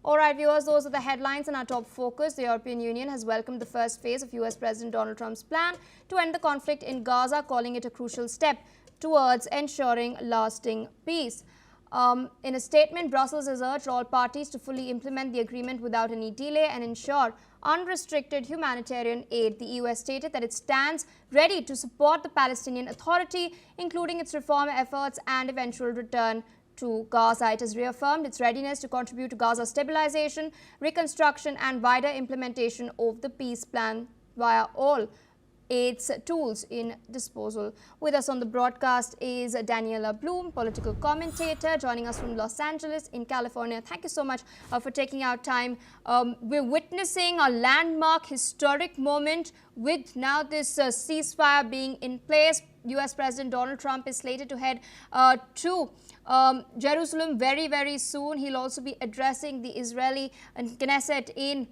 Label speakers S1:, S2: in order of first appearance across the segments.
S1: All right, viewers, those are the headlines and our top focus. The European Union has welcomed the first phase of US President Donald Trump's plan to end the conflict in Gaza, calling it a crucial step towards ensuring lasting peace. In a statement, Brussels has urged all parties to fully implement the agreement without any delay and ensure unrestricted humanitarian aid. The EU has stated that it stands ready to support the Palestinian Authority, including its reform efforts and eventual return to Gaza. It has reaffirmed its readiness to contribute to Gaza's stabilization, reconstruction and wider implementation of the peace plan via all its tools in disposal. With us on the broadcast is Daniela Bloom, political commentator, joining us from Los Angeles in California. Thank you so much for taking our time. We're witnessing a landmark historic moment with now this ceasefire being in place. US President Donald Trump is slated to head to Jerusalem very soon. He'll also be addressing the Israeli Knesset in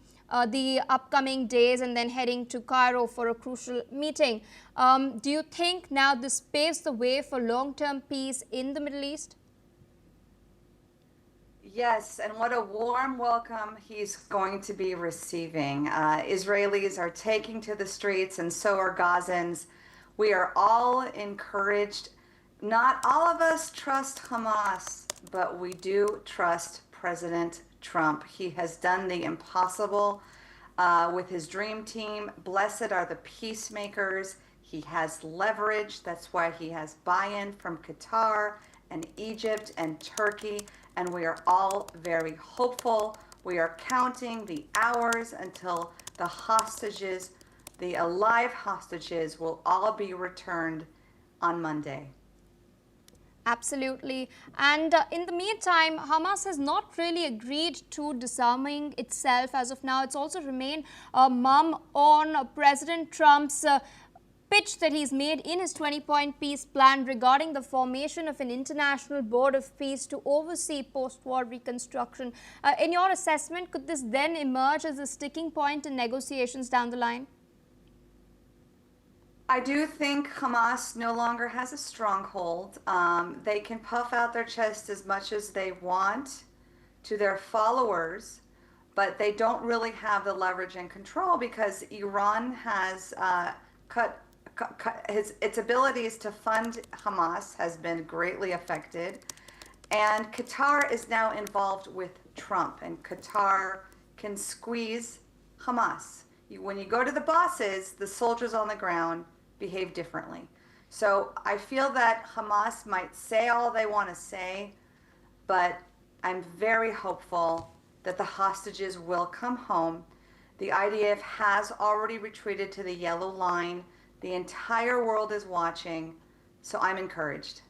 S1: the upcoming days and then heading to Cairo for a crucial meeting. Do you think now this paves the way for long-term peace in the Middle East?
S2: Yes, and what a warm welcome he's going to be receiving. Israelis are taking to the streets and so are Gazans. We are all encouraged. Not all of us trust Hamas, but we do trust President Trump. He has done the impossible with his dream team. Blessed are the peacemakers. He has leverage. That's why he has buy-in from Qatar and Egypt and Turkey. And we are all very hopeful. We are counting the hours until the hostages, the alive hostages, will all be returned on Monday.
S1: Absolutely. And in the meantime, Hamas has not really agreed to disarming itself as of now. It's also remained mum on President Trump's pitch that he's made in his 20-point peace plan regarding the formation of an international board of peace to oversee post-war reconstruction. In your assessment, could this then emerge as a sticking point in negotiations down the line?
S2: I do think Hamas no longer has a stronghold. They can puff out their chest as much as they want to their followers, but they don't really have the leverage and control because Iran has cut its abilities to fund Hamas has been greatly affected. And Qatar is now involved with Trump, and Qatar can squeeze Hamas. When you go to the bosses, the soldiers on the ground behave differently. So I feel that Hamas might say all they want to say, but I'm very hopeful that the hostages will come home. The IDF has already retreated to the yellow line. The entire world is watching, so I'm encouraged.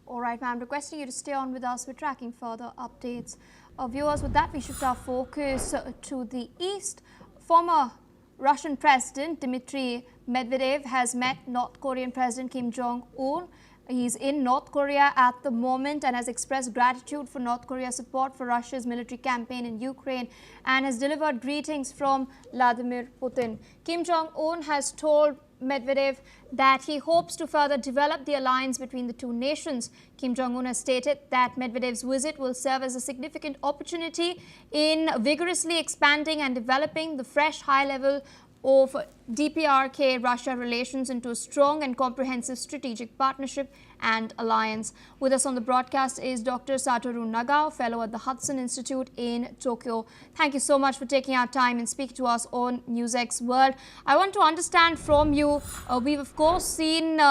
S1: All right, ma'am, requesting you to stay on with us. We're tracking further updates. Viewers, with that, we shift our focus to the east. Former Russian President Dmitry Medvedev has met North Korean President Kim Jong-un. He's in North Korea at the moment and has expressed gratitude for North Korea's support for Russia's military campaign in Ukraine and has delivered greetings from Vladimir Putin. Kim Jong-un has told Medvedev that he hopes to further develop the alliance between the two nations. Kim Jong-un has stated that Medvedev's visit will serve as a significant opportunity in vigorously expanding and developing the fresh high level of DPRK-Russia relations into a strong and comprehensive strategic partnership and alliance. With us on the broadcast is Dr. Satoru Nagao, fellow at the Hudson Institute in Tokyo. Thank you so much for taking our time and speaking to us on NewsX World. I want to understand from you, we've of course seen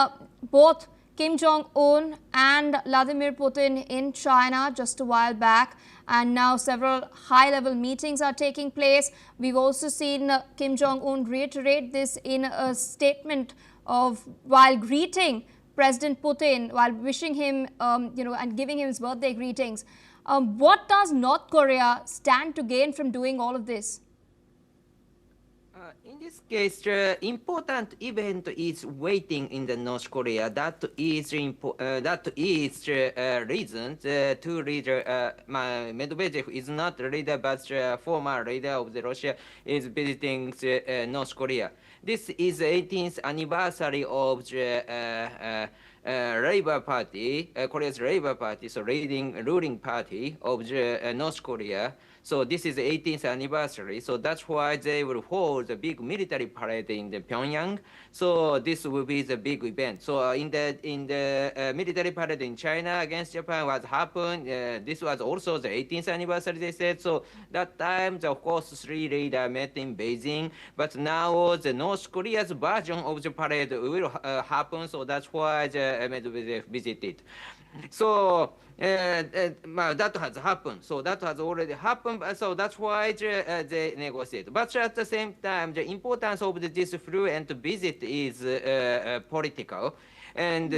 S1: both Kim Jong-un and Vladimir Putin in China just a while back, and now several high-level meetings are taking place. We've also seen Kim Jong-un reiterate this in a statement of while greeting President Putin, while wishing him, and giving him his birthday greetings. What does North Korea stand to gain from doing all of this?
S3: In this case, the important event is waiting in the North Korea. That is the reason to leader Medvedev is not the leader, but the former leader of the Russia is visiting North Korea. This is the 18th anniversary of the Labour Party, Korea's Labour Party, so ruling party of the North Korea. So this is the 18th anniversary. So that's why they will hold a big military parade in the Pyongyang. So this will be the big event. So in the military parade in China against Japan was happened. This was also the 18th anniversary, they said. So that time, of course, three leaders met in Beijing. But now the North Korea's version of the parade will happen. So that's why the Medvedev visited. So that has happened. So that has already happened. So that's why they negotiate. But at the same time, the importance of this fluent visit is political. And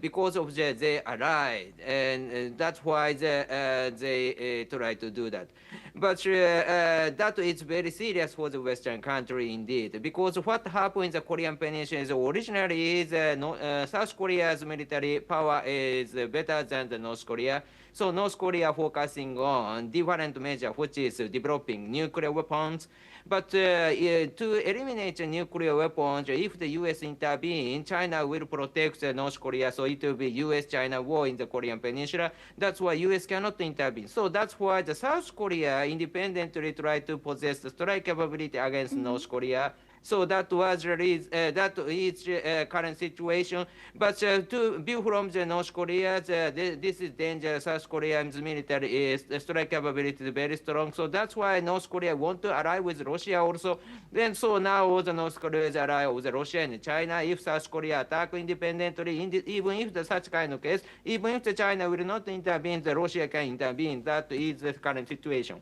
S3: because of they arrived, and that's why they try to do that. But that is very serious for the Western country indeed, because what happened in the Korean Peninsula is originally is South Korea's military power is better than the North Korea. So North Korea focusing on different measures, which is developing nuclear weapons. But to eliminate nuclear weapons, if the U.S. intervene, China will protect North Korea. So it will be U.S.-China war in the Korean Peninsula. That's why U.S. cannot intervene. So that's why the South Korea independently try to possess the strike capability against North Korea. So that was that is current situation. But to view from the North Korea, this is dangerous. South Korea's military is the strike capability is very strong. So that's why North Korea want to ally with Russia also. Then so now the North Korea is ally with Russia and China. If South Korea attack independently, even if the such kind of case, even if the China will not intervene, the Russia can intervene. That is the current situation.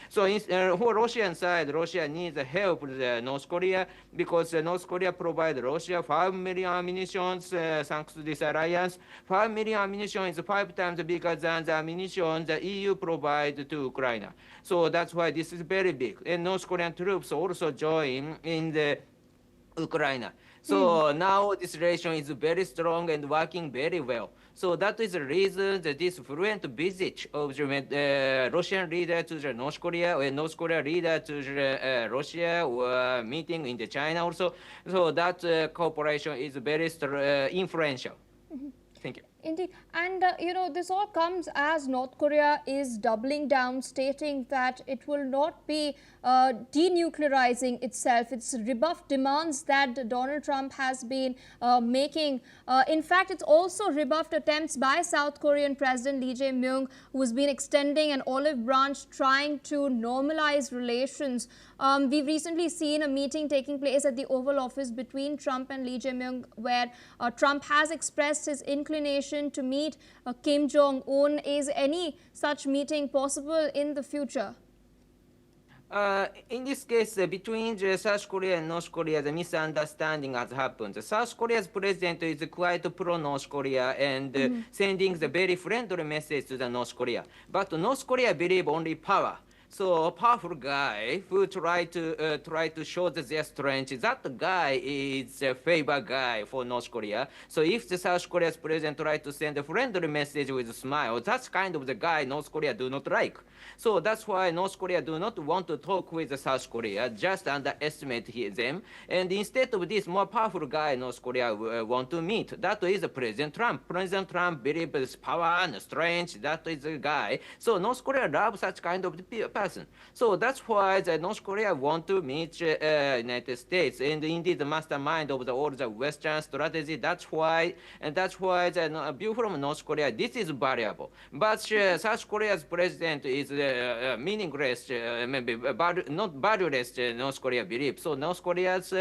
S3: So for Russian side, Russia needs help with North Korea because North Korea provide Russia 5 million ammunition thanks to this alliance. 5 million ammunition is 5 times bigger than the ammunition the EU provide to Ukraine. So that's why this is very big. And North Korean troops also join in the Ukraine. So now this relation is very strong and working very well. So that is the reason that this fluent visit of the Russian leader to the North Korea or North Korea leader to the, Russia were meeting in the China also. So that cooperation is very influential. Thank you.
S1: Indeed. And, this all comes as North Korea is doubling down, stating that it will not be denuclearizing itself. It's rebuffed demands that Donald Trump has been making. In fact, it's also rebuffed attempts by South Korean President Lee Jae-myung, who has been extending an olive branch, trying to normalize relations. We've recently seen a meeting taking place at the Oval Office between Trump and Lee Jae-myung, where Trump has expressed his inclination to meet Kim Jong-un. Is any such meeting possible in the future?
S3: In this case, between South Korea and North Korea, the misunderstanding has happened. South Korea's president is quite pro-North Korea and sending the very friendly message to the North Korea. But North Korea believe only power. So a powerful guy who try to show their strength, that guy is a favor guy for North Korea. So if the South Korea's president try to send a friendly message with a smile, that's kind of the guy North Korea do not like. So that's why North Korea do not want to talk with the South Korea, just underestimate them. And instead of this more powerful guy North Korea want to meet, that is President Trump. President Trump believes power and strength, that is the guy. So North Korea loves such kind of person. So that's why the North Korea want to meet United States, and indeed the mastermind of all the Western strategy. That's why the view from North Korea, this is variable. But South Korea's president is meaningless, maybe not valueless. North Korea believes. So North Korea's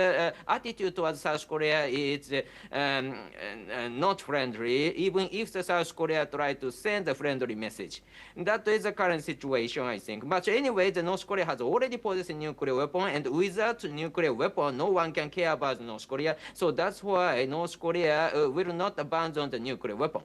S3: attitude towards South Korea is not friendly, even if the South Korea try to send a friendly message. That is the current situation, I think. But anyway, the North Korea has already possessed a nuclear weapon, and without nuclear weapon, no one can care about North Korea. So that's why North Korea will not abandon the nuclear weapon.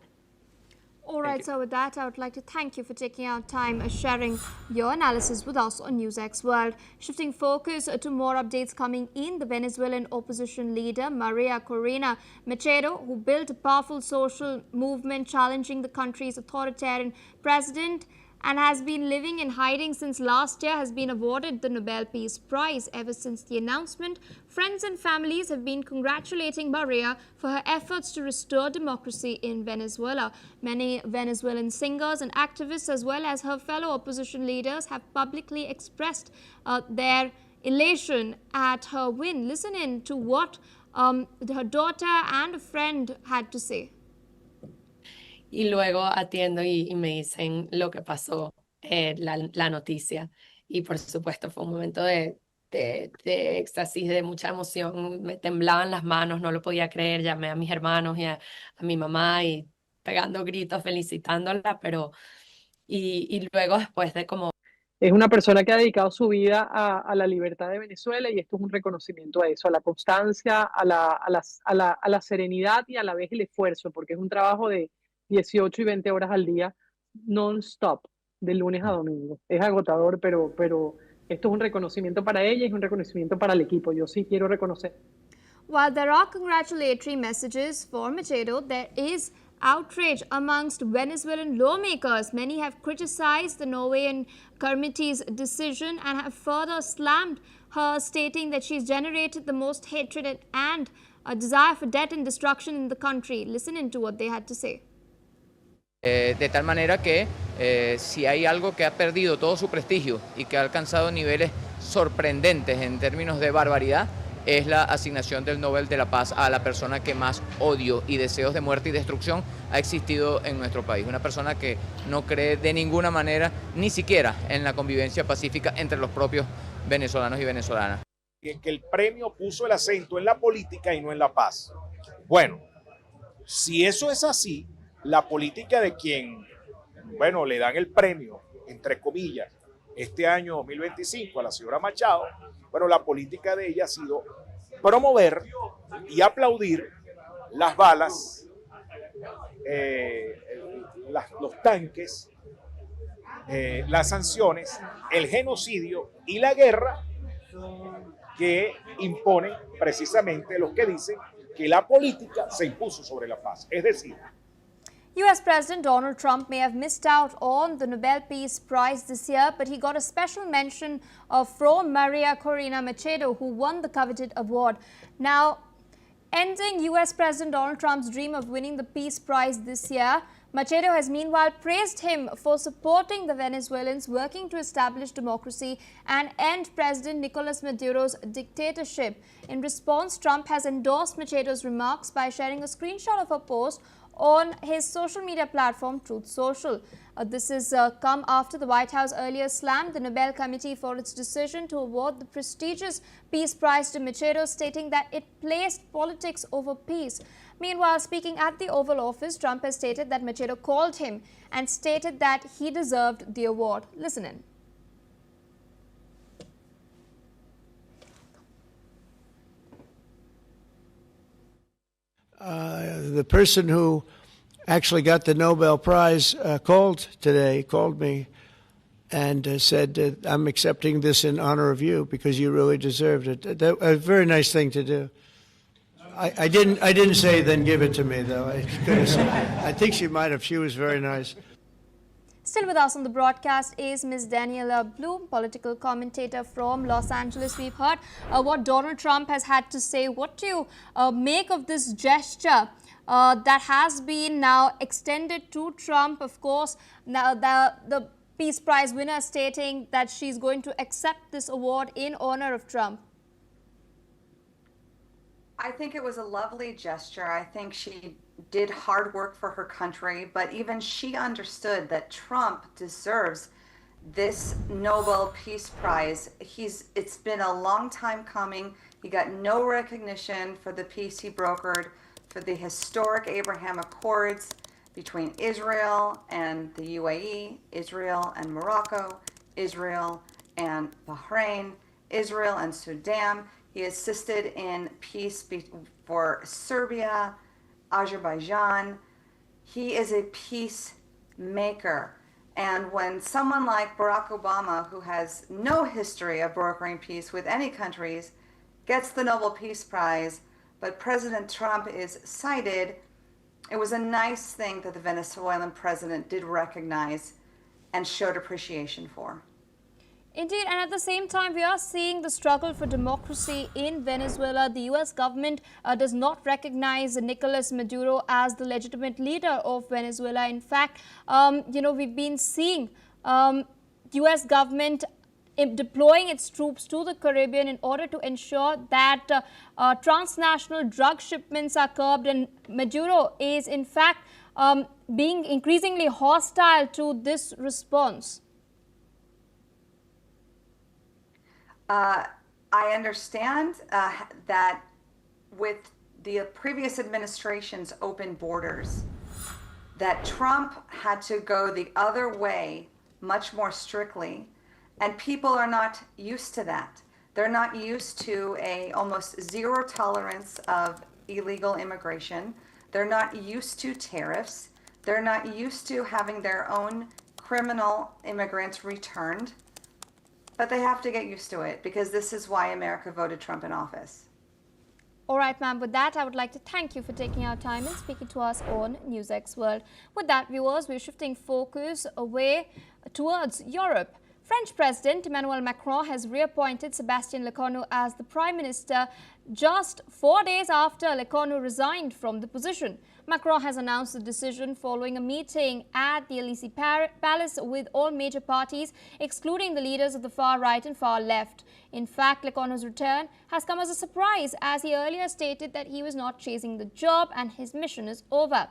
S1: All right, so with that, I would like to thank you for taking out time sharing your analysis with us on NewsX World. Shifting focus to more updates coming in, the Venezuelan opposition leader Maria Corina Machado, who built a powerful social movement challenging the country's authoritarian president, and has been living in hiding since last year, has been awarded the Nobel Peace Prize. Ever since the announcement, friends and families have been congratulating Maria for her efforts to restore democracy in Venezuela. Many Venezuelan singers and activists, as well as her fellow opposition leaders, have publicly expressed their elation at her win. Listen in to what her daughter and a friend had to say.
S4: Y luego atiendo y me dicen lo que pasó, la noticia. Y por supuesto fue un momento de éxtasis, de mucha emoción. Me temblaban las manos, no lo podía creer. Llamé a mis hermanos y a mi mamá y pegando gritos, felicitándola, y luego después de como...
S5: Es una persona que ha dedicado su vida a la libertad de Venezuela y esto es un reconocimiento a eso, a la constancia, a la serenidad y a la vez el esfuerzo, porque es un trabajo de 18 y 20 horas al día, non-stop, de lunes a domingo. Es agotador, pero esto es un reconocimiento para ella y es un reconocimiento para el equipo. Yo sí quiero reconocer.
S1: While there are congratulatory messages for Machado, there is outrage amongst Venezuelan lawmakers. Many have criticized the Norwegian committee's decision and have further slammed her, stating that she's generated the most hatred and a desire for death and destruction in the country. Listen into what they had to say.
S6: De tal manera que si hay algo que ha perdido todo su prestigio y que ha alcanzado niveles sorprendentes en términos de barbaridad, es la asignación del Nobel de la Paz a la persona que más odio y deseos de muerte y destrucción ha existido en nuestro país. Una persona que no cree de ninguna manera, ni siquiera en la convivencia pacífica entre los propios venezolanos y venezolanas.
S7: Que el premio puso el acento en la política y no en la paz. Bueno, si eso es así, la política de quien, bueno, le dan el premio, entre comillas, este año 2025 a la señora Machado, bueno, la política de ella ha sido promover y aplaudir las balas, los tanques, las sanciones, el genocidio y la guerra que imponen precisamente los que dicen que la política se impuso sobre la paz. Es decir,
S1: US President Donald Trump may have missed out on the Nobel Peace Prize this year, but he got a special mention from Maria Corina Machado, who won the coveted award. Now, ending US President Donald Trump's dream of winning the Peace Prize this year, Machado has meanwhile praised him for supporting the Venezuelans working to establish democracy and end President Nicolas Maduro's dictatorship. In response, Trump has endorsed Machado's remarks by sharing a screenshot of her post on his social media platform Truth Social. This has come after the White House earlier slammed the Nobel Committee for its decision to award the prestigious Peace Prize to Machado, stating that it placed politics over peace. Meanwhile, speaking at the Oval Office, Trump has stated that Machado called him and stated that he deserved the award. Listen in.
S8: The person who actually got the Nobel Prize called me and said, I'm accepting this in honor of you because you really deserved it. A very nice thing to do. I didn't say then give it to me, though. I think she might have. She was very nice.
S1: Still with us on the broadcast is Ms. Daniela Bloom, political commentator from Los Angeles. We've heard what Donald Trump has had to say. What do you make of this gesture that has been now extended to Trump? Of course, now the Peace Prize winner stating that she's going to accept this award in honor of Trump.
S2: I think it was a lovely gesture. I think she did hard work for her country, but even she understood that Trump deserves this Nobel Peace Prize. It's been a long time coming. He got no recognition for the peace he brokered, for the historic Abraham Accords between Israel and the UAE, Israel and Morocco, Israel and Bahrain, Israel and Sudan. He assisted in peace for Serbia, Azerbaijan. He is a peacemaker. And when someone like Barack Obama, who has no history of brokering peace with any countries, gets the Nobel Peace Prize, but President Trump is cited, it was a nice thing that the Venezuelan president did recognize and showed appreciation for.
S1: Indeed, and at the same time, we are seeing the struggle for democracy in Venezuela. The U.S. government does not recognize Nicolas Maduro as the legitimate leader of Venezuela. In fact, we've been seeing U.S. government deploying its troops to the Caribbean in order to ensure that transnational drug shipments are curbed, and Maduro is in fact being increasingly hostile to this response.
S2: I understand that with the previous administration's open borders, that Trump had to go the other way much more strictly, and people are not used to that. They're not used to a almost zero tolerance of illegal immigration. They're not used to tariffs. They're not used to having their own criminal immigrants returned. But they have to get used to it, because this is why America voted Trump in office.
S1: All right, ma'am. With that, I would like to thank you for taking our time and speaking to us on NewsX World. With that, viewers, we're shifting focus away towards Europe. French President Emmanuel Macron has reappointed Sébastien Lecornu as the Prime Minister just 4 days after Lecornu resigned from the position. Macron has announced the decision following a meeting at the Élysée Palace with all major parties, excluding the leaders of the far right and far left. In fact, Lecornu's return has come as a surprise, as he earlier stated that he was not chasing the job and his mission is over.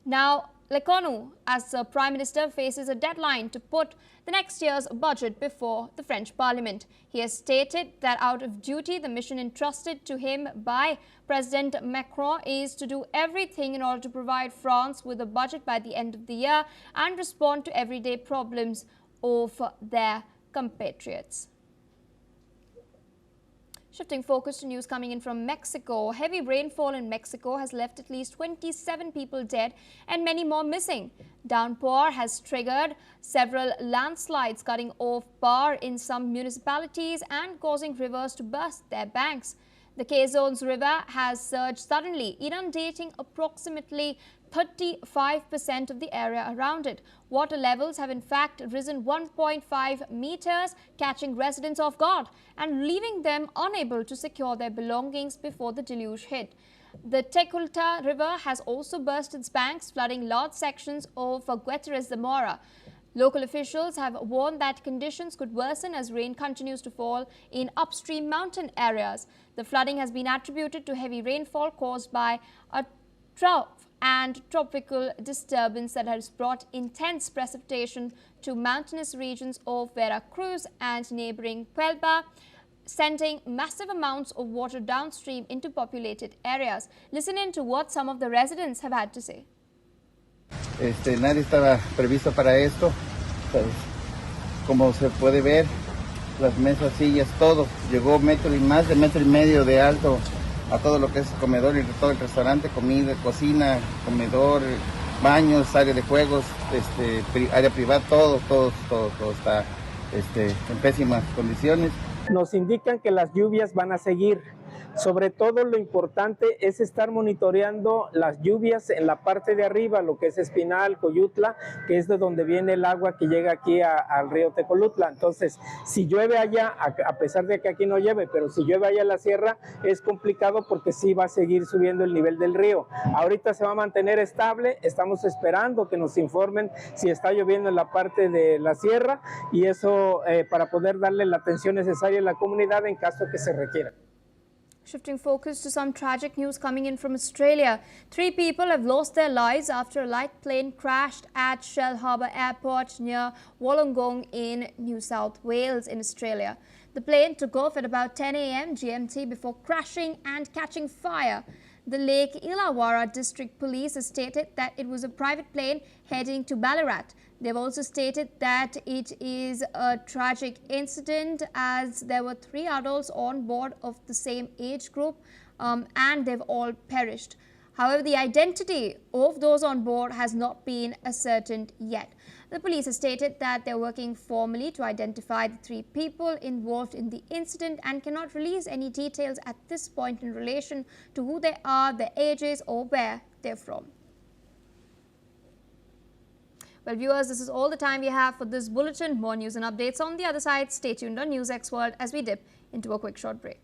S1: Now, Lecornu, as Prime Minister, faces a deadline to put the next year's budget before the French Parliament. He has stated that out of duty, the mission entrusted to him by President Macron is to do everything in order to provide France with a budget by the end of the year and respond to everyday problems of their compatriots. Shifting focus to news coming in from Mexico. Heavy rainfall in Mexico has left at least 27 people dead and many more missing. Downpour has triggered several landslides, cutting off power in some municipalities and causing rivers to burst their banks. The Quezon's river has surged suddenly, inundating approximately 35% of the area around it. Water levels have in fact risen 1.5 meters, catching residents off guard and leaving them unable to secure their belongings before the deluge hit. The Teculta River has also burst its banks, flooding large sections of Gutierrez de Mora. Local officials have warned that conditions could worsen as rain continues to fall in upstream mountain areas. The flooding has been attributed to heavy rainfall caused by a trough and tropical disturbance that has brought intense precipitation to mountainous regions of Veracruz and neighboring Puebla, sending massive amounts of water downstream into populated areas. Listen in to what some of the residents have had to say.
S9: Nadie estaba previsto para esto, pues, como se puede ver, las mesas, sillas, todo, llegó más de metro y medio de alto a todo lo que es comedor y todo el restaurante, comida, cocina, comedor, baños, área de juegos, área privada, todo está en pésimas condiciones.
S10: Nos indican que las lluvias van a seguir. Sobre todo lo importante es estar monitoreando las lluvias en la parte de arriba, lo que es Espinal, Coyutla, que es de donde viene el agua que llega aquí al río Tecolutla. Entonces, si llueve allá, a pesar de que aquí no llueve, pero si llueve allá en la sierra, es complicado porque sí va a seguir subiendo el nivel del río. Ahorita se va a mantener estable, estamos esperando que nos informen si está lloviendo en la parte de la sierra y eso para poder darle la atención necesaria a la comunidad en caso que se requiera.
S1: Shifting focus to some tragic news coming in from Australia. 3 people have lost their lives after a light plane crashed at Shell Harbour Airport near Wollongong in New South Wales in Australia. The plane took off at about 10 a.m. GMT before crashing and catching fire. The Lake Illawarra District Police has stated that it was a private plane heading to Ballarat. They've also stated that it is a tragic incident as there were 3 adults on board of the same age group and they've all perished. However, the identity of those on board has not been ascertained yet. The police has stated that they're working formally to identify the 3 people involved in the incident and cannot release any details at this point in relation to who they are, their ages or where they're from. Well, viewers, this is all the time we have for this bulletin. More news and updates on the other side. Stay tuned on NewsX World as we dip into a quick short break.